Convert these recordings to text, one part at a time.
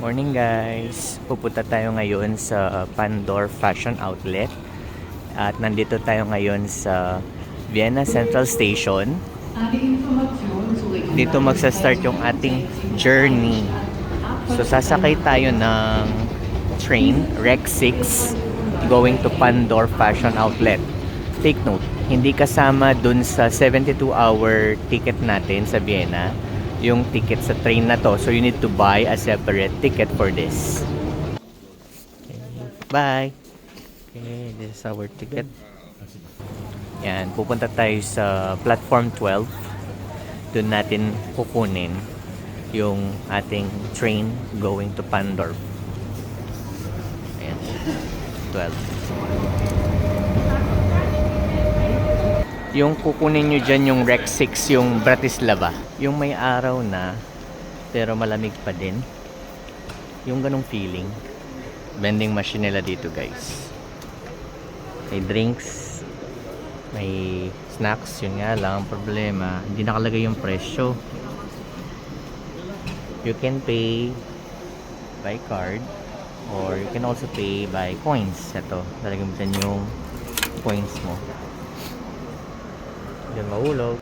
Morning guys! Pupunta tayo ngayon sa Pandor Fashion Outlet at nandito tayo ngayon sa Vienna Central Station. Dito magsa-start yung ating journey. So sasakay tayo ng train, Rec 6, going to Pandor Fashion Outlet. Take note, hindi kasama dun sa 72-hour ticket natin sa Vienna yung ticket sa train na to. So you need to buy a separate ticket for this. Okay. Bye! Okay, this is our ticket. Yan, pupunta tayo sa platform 12. Doon natin kukunin yung ating train going to Pandorf. Ayan, 12. Yung kukunin nyo dyan yung Rec 6, yung Bratislava. Yung may araw na, pero malamig pa din. Yung ganong feeling. Vending machine nila dito guys. May drinks. May snacks. Yun nga lang ang problema. Hindi nakalagay yung presyo. You can pay by card. Or you can also pay by coins. Ito, talagang dyan yung coins mo. Diyan mahulog.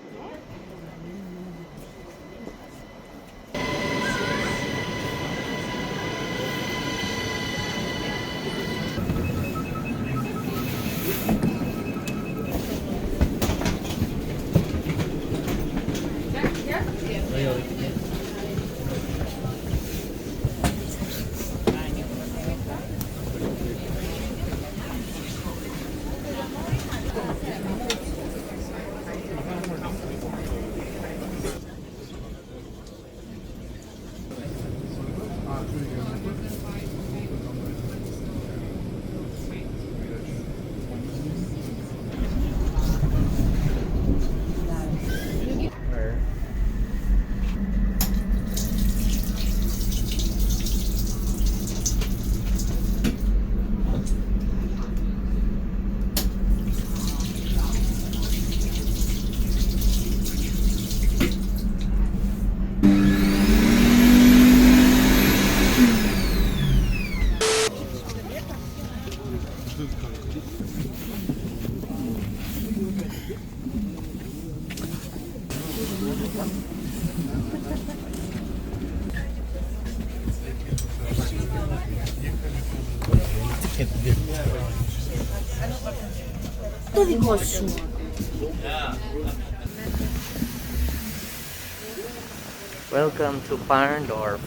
Welcome to Pandorf.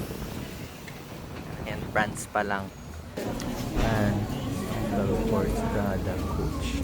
Entrance pa lang. And Prada Coach.